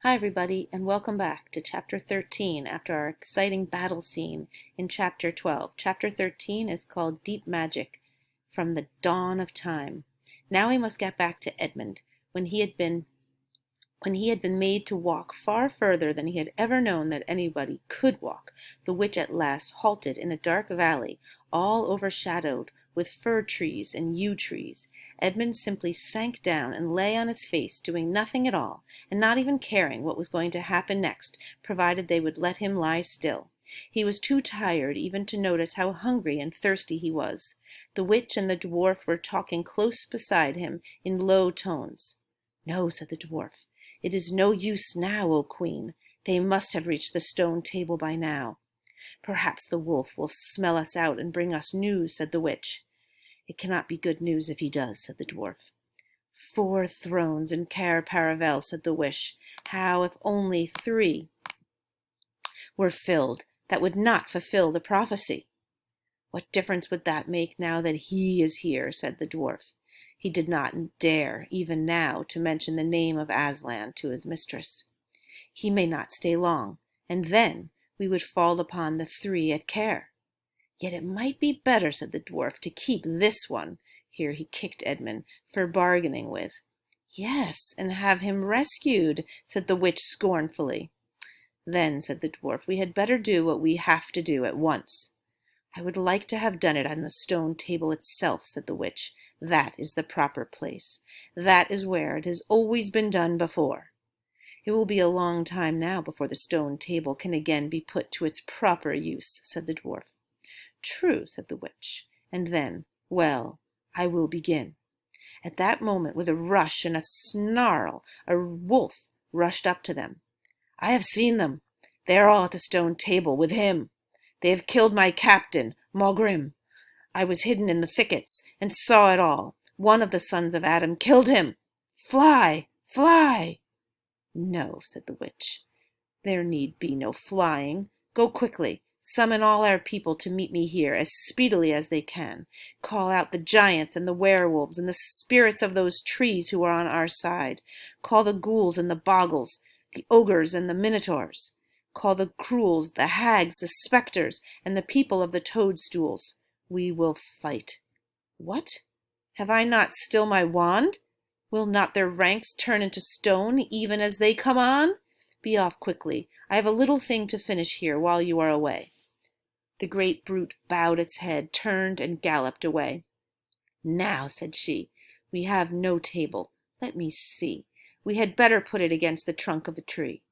Hi, everybody, and welcome back to Chapter 13 after our exciting battle scene in Chapter 12. Chapter 13 is called Deep Magic from the Dawn of Time. Now we must get back to Edmund, when he had been made to walk far further than he had ever known that anybody could walk. The witch at last halted in a dark valley, all overshadowed with fir trees and yew trees. Edmund simply sank down and lay on his face, doing nothing at all, and not even caring what was going to happen next, provided they would let him lie still. He was too tired even to notice how hungry and thirsty he was. The witch and the dwarf were talking close beside him in low tones. "No," said the dwarf. "It is no use now, O Queen. They must have reached the stone table by now." "Perhaps the wolf will smell us out and bring us news," said the witch. "It cannot be good news if he does," said the dwarf. "4 thrones in Cair Paravel," said the witch. "How if only 3 were filled? That would not fulfill the prophecy." "What difference would that make now that he is here?" said the dwarf. He did not dare, even now, to mention the name of Aslan to his mistress. "He may not stay long, and then we would fall upon the 3 at Cair." "Yet it might be better," said the dwarf, "to keep this one," here he kicked Edmund, "for bargaining with." "Yes, and have him rescued," said the witch scornfully. "Then," said the dwarf, "we had better do what we have to do at once." "I would like to have done it on the stone table itself," said the witch. "That is the proper place. That is where it has always been done before." "It will be a long time now before the stone table can again be put to its proper use," said the dwarf. "True," said the witch. "And then, well, I will begin." At that moment, with a rush and a snarl, a wolf rushed up to them. "I have seen them. They are all at the stone table with him. They have killed my captain, Maugrim. I was hidden in the thickets and saw it all. One of the sons of Adam killed him. Fly! Fly!" "No," said the witch. "There need be no flying. Go quickly. Summon all our people to meet me here as speedily as they can. Call out the giants and the werewolves and the spirits of those trees who are on our side. Call the ghouls and the bogles, the ogres and the minotaurs. Call the cruels, the hags, the spectres, and the people of the toadstools. We will fight." "What? Have I not still my wand? Will not their ranks turn into stone even as they come on? Be off quickly. I have a little thing to finish here while you are away." The great brute bowed its head, turned, and galloped away. "Now," said she, "we have no table. Let me see. We had better put it against the trunk of a tree."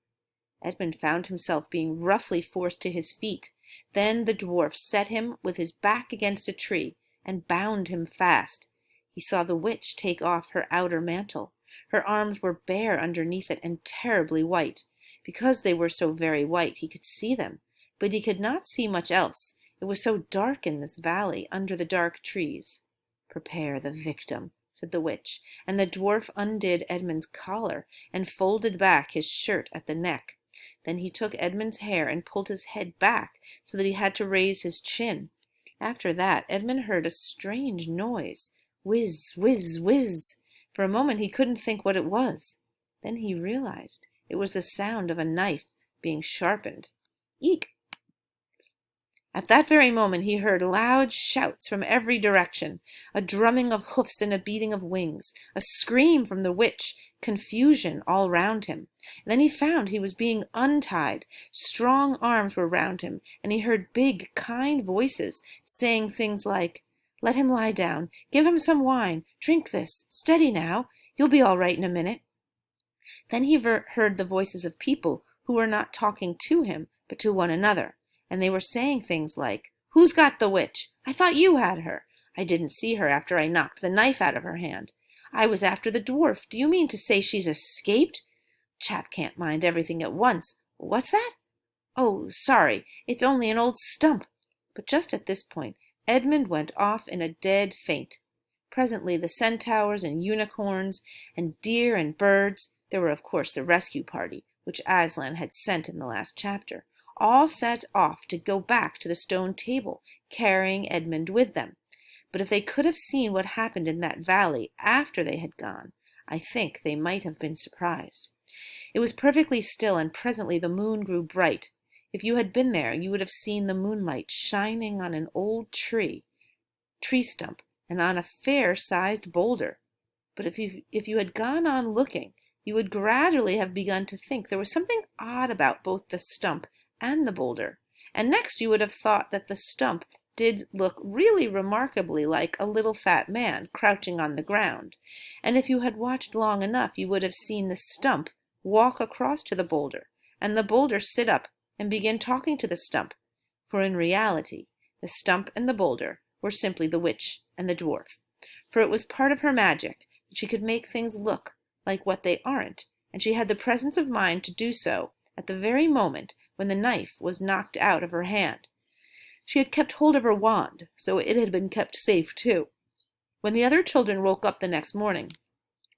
Edmund found himself being roughly forced to his feet. Then the dwarf set him with his back against a tree and bound him fast. He saw the witch take off her outer mantle. Her arms were bare underneath it and terribly white. Because they were so very white, he could see them, but he could not see much else. It was so dark in this valley, under the dark trees. "Prepare the victim," said the witch, and the dwarf undid Edmund's collar and folded back his shirt at the neck. Then he took Edmund's hair and pulled his head back so that he had to raise his chin. After that, Edmund heard a strange noise. Whiz, whiz, whiz. For a moment he couldn't think what it was. Then he realized it was the sound of a knife being sharpened. Eek! At that very moment he heard loud shouts from every direction, a drumming of hoofs and a beating of wings, a scream from the witch, confusion all round him. And then he found he was being untied. Strong arms were round him, and he heard big, kind voices saying things like, "Let him lie down. Give him some wine. Drink this. Steady now. You'll be all right in a minute." Then he heard the voices of people who were not talking to him, but to one another. And they were saying things like, "Who's got the witch? I thought you had her. I didn't see her after I knocked the knife out of her hand. I was after the dwarf. Do you mean to say she's escaped? Chap can't mind everything at once. What's that? Oh, sorry, it's only an old stump." But just at this point, Edmund went off in a dead faint. Presently the centaurs and unicorns and deer and birds, there were of course the rescue party, which Aslan had sent in the last chapter, all set off to go back to the stone table, carrying Edmund with them. But if they could have seen what happened in that valley after they had gone, I think they might have been surprised. It was perfectly still, and presently the moon grew bright. If you had been there, you would have seen the moonlight shining on an old tree stump and on a fair-sized boulder. But if you had gone on looking, you would gradually have begun to think there was something odd about both the stump and the boulder, and next you would have thought that the stump did look really remarkably like a little fat man crouching on the ground, and if you had watched long enough you would have seen the stump walk across to the boulder, and the boulder sit up and begin talking to the stump, for in reality the stump and the boulder were simply the witch and the dwarf, for it was part of her magic that she could make things look like what they aren't, and she had the presence of mind to do so at the very moment when the knife was knocked out of her hand. She had kept hold of her wand, so it had been kept safe too. When the other children woke up the next morning,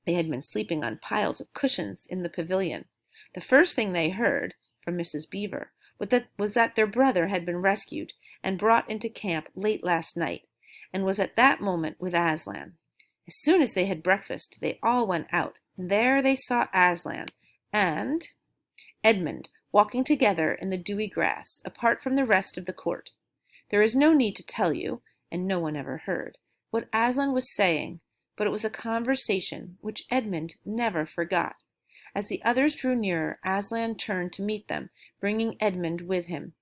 they had been sleeping on piles of cushions in the pavilion. The first thing they heard from Mrs. Beaver was that their brother had been rescued and brought into camp late last night, and was at that moment with Aslan. As soon as they had breakfasted, they all went out, and there they saw Aslan and Edmund walking together in the dewy grass, apart from the rest of the court. There is no need to tell you, and no one ever heard, what Aslan was saying, but it was a conversation which Edmund never forgot. As the others drew nearer, Aslan turned to meet them, bringing Edmund with him.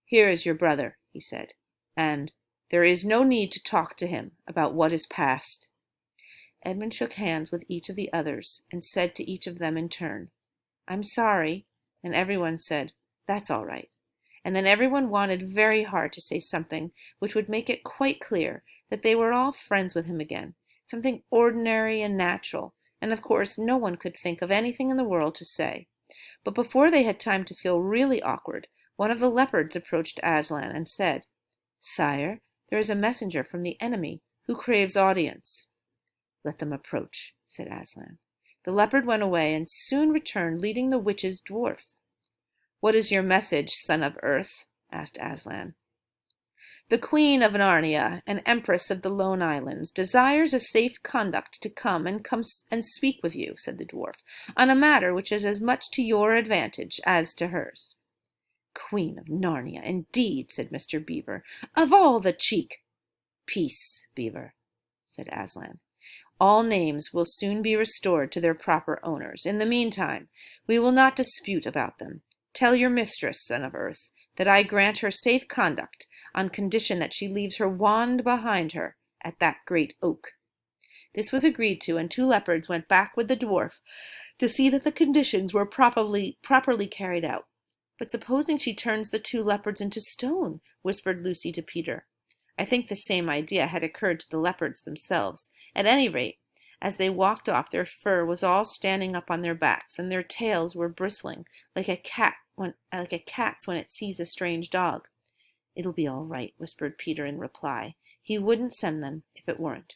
"Here is your brother," he said, "and there is no need to talk to him about what is past." Edmund shook hands with each of the others, and said to each of them in turn, "I'm sorry," and everyone said, "That's all right." And then everyone wanted very hard to say something which would make it quite clear that they were all friends with him again, something ordinary and natural, and of course no one could think of anything in the world to say. But before they had time to feel really awkward, one of the leopards approached Aslan and said, "Sire, there is a messenger from the enemy who craves audience." "Let them approach," said Aslan. The leopard went away and soon returned leading the witch's dwarf. "What is your message, son of earth?" asked Aslan. "The Queen of Narnia and Empress of the Lone Islands desires a safe conduct to come and speak with you," said the dwarf, "on a matter which is as much to your advantage as to hers." "Queen of Narnia, indeed," said Mr. Beaver. "Of all the cheek—" "Peace, Beaver," said Aslan. "All names will soon be restored to their proper owners. In the meantime, we will not dispute about them. Tell your mistress, son of earth, that I grant her safe conduct on condition that she leaves her wand behind her at that great oak." This was agreed to, and two leopards went back with the dwarf to see that the conditions were properly carried out. "But supposing she turns the two leopards into stone?" whispered Lucy to Peter. I think the same idea had occurred to the leopards themselves. At any rate, as they walked off, their fur was all standing up on their backs, and their tails were bristling like a cat's when it sees a strange dog. "It'll be all right," whispered Peter in reply. "He wouldn't send them if it weren't."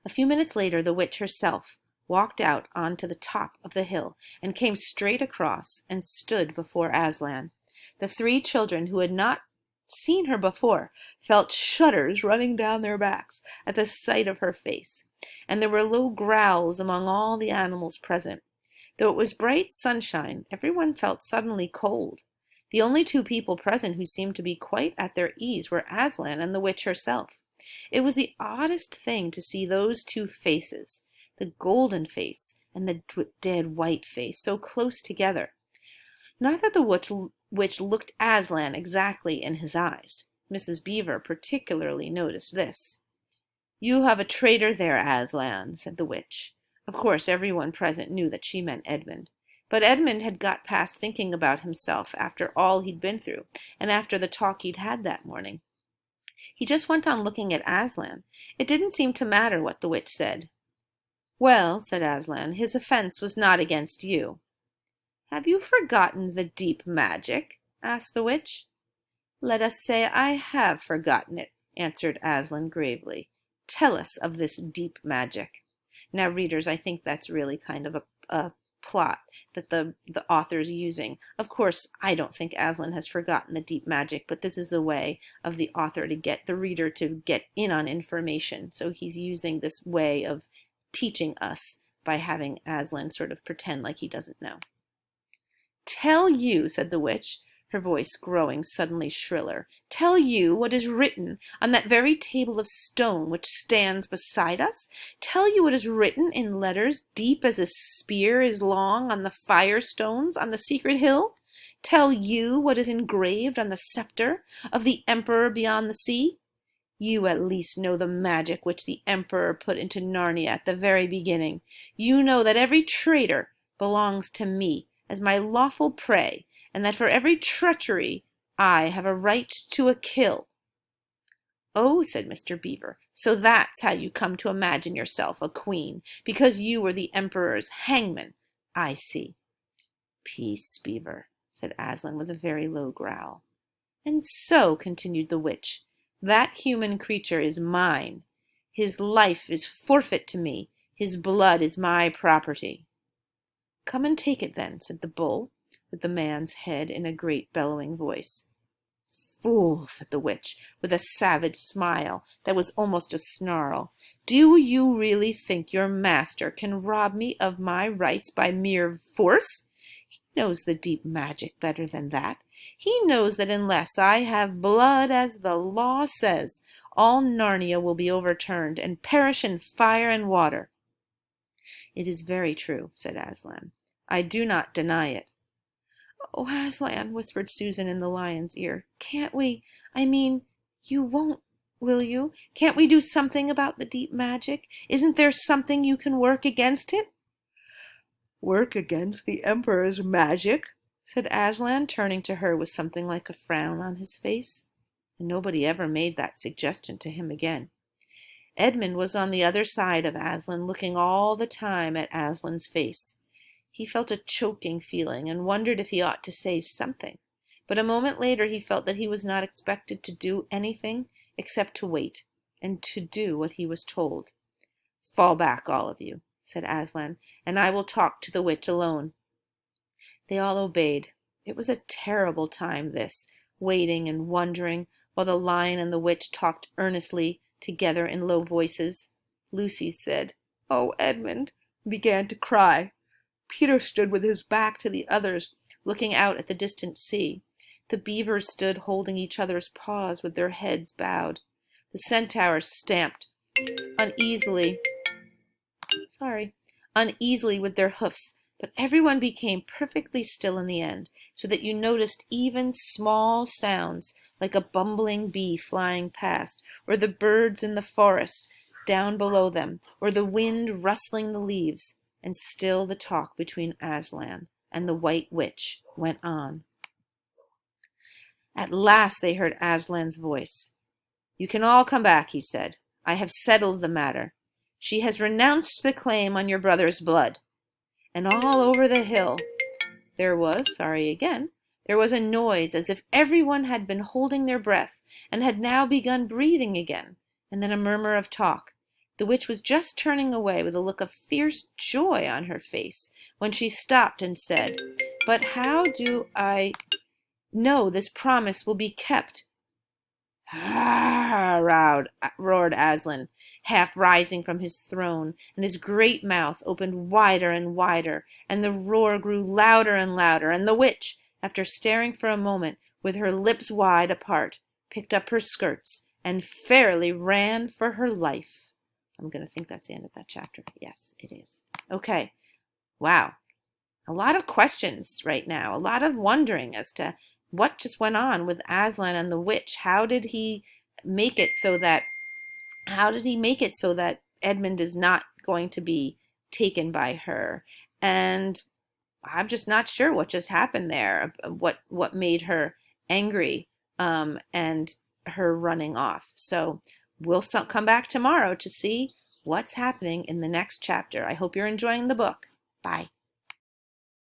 A few minutes later, the witch herself walked out onto the top of the hill and came straight across and stood before Aslan. The three children, who had not seen her before, felt shudders running down their backs at the sight of her face, and there were low growls among all the animals present. Though it was bright sunshine, everyone felt suddenly cold. The only two people present who seemed to be quite at their ease were Aslan and the witch herself. It was the oddest thing to see those two faces, the golden face and the dead white face, so close together. Not that the witch looked Aslan exactly in his eyes. Mrs. Beaver particularly noticed this. "You have a traitor there, Aslan," said the witch. Of course, everyone present knew that she meant Edmund. But Edmund had got past thinking about himself after all he'd been through, and after the talk he'd had that morning. He just went on looking at Aslan. It didn't seem to matter what the witch said. "Well," said Aslan, "his offense was not against you." "Have you forgotten the deep magic?" asked the witch. "Let us say I have forgotten it," answered Aslan gravely. "Tell us of this deep magic." Now, readers, I think that's really kind of a plot that the author's using. Of course, I don't think Aslan has forgotten the deep magic, but this is a way of the author to get the reader to get in on information. So he's using this way of teaching us by having Aslan sort of pretend like he doesn't know. "Tell you," said the witch, her voice growing suddenly shriller, "tell you what is written on that very table of stone which stands beside us? Tell you what is written in letters deep as a spear is long on the fire-stones on the secret hill? Tell you what is engraved on the scepter of the Emperor beyond the sea? You at least know the magic which the Emperor put into Narnia at the very beginning. You know that every traitor belongs to me as my lawful prey, and that for every treachery I have a right to a kill." "Oh," said Mr. Beaver, "so that's how you come to imagine yourself a queen, because you were the Emperor's hangman. I see." "Peace, Beaver," said Aslan with a very low growl. "And so," continued the witch, "that human creature is mine. His life is forfeit to me. His blood is my property." "Come and take it then," said the bull, with the man's head, in a great bellowing voice. "Fool," said the witch, with a savage smile that was almost a snarl, "do you really think your master can rob me of my rights by mere force? He knows the deep magic better than that. He knows that unless I have blood, as the law says, all Narnia will be overturned and perish in fire and water." "It is very true," said Aslan. "I do not deny it." "Oh, Aslan," whispered Susan in the lion's ear, "can't we, you won't, will you? Can't we do something about the deep magic? Isn't there something you can work against it?" "Work against the Emperor's magic?" said Aslan, turning to her with something like a frown on his face. And nobody ever made that suggestion to him again. Edmund was on the other side of Aslan, looking all the time at Aslan's face. He felt a choking feeling and wondered if he ought to say something. But a moment later he felt that he was not expected to do anything except to wait, and to do what he was told. "Fall back, all of you," said Aslan, "and I will talk to the witch alone." They all obeyed. It was a terrible time, this, waiting and wondering, while the lion and the witch talked earnestly together in low voices. Lucy said, "Oh, Edmund," and began to cry. Peter stood with his back to the others, looking out at the distant sea. The beavers stood holding each other's paws with their heads bowed. The centaurs stamped uneasily with their hoofs, but everyone became perfectly still in the end, so that you noticed even small sounds like a bumbling bee flying past, or the birds in the forest down below them, or the wind rustling the leaves. And still the talk between Aslan and the White Witch went on. At last they heard Aslan's voice. "You can all come back," he said. "I have settled the matter. She has renounced the claim on your brother's blood." And all over the hill there was a noise as if everyone had been holding their breath and had now begun breathing again, and then a murmur of talk. The witch was just turning away with a look of fierce joy on her face when she stopped and said, "But how do I know this promise will be kept?" "Ah!" roared Aslan, half rising from his throne, and his great mouth opened wider and wider, and the roar grew louder and louder, and the witch, after staring for a moment with her lips wide apart, picked up her skirts and fairly ran for her life. I'm going to think that's the end of that chapter. Yes, it is. Okay. Wow. A lot of questions right now. A lot of wondering as to what just went on with Aslan and the witch. How did he make it so that Edmund is not going to be taken by her? And I'm just not sure what just happened there. What made her angry and her running off. So we'll come back tomorrow to see what's happening in the next chapter. I hope you're enjoying the book. Bye.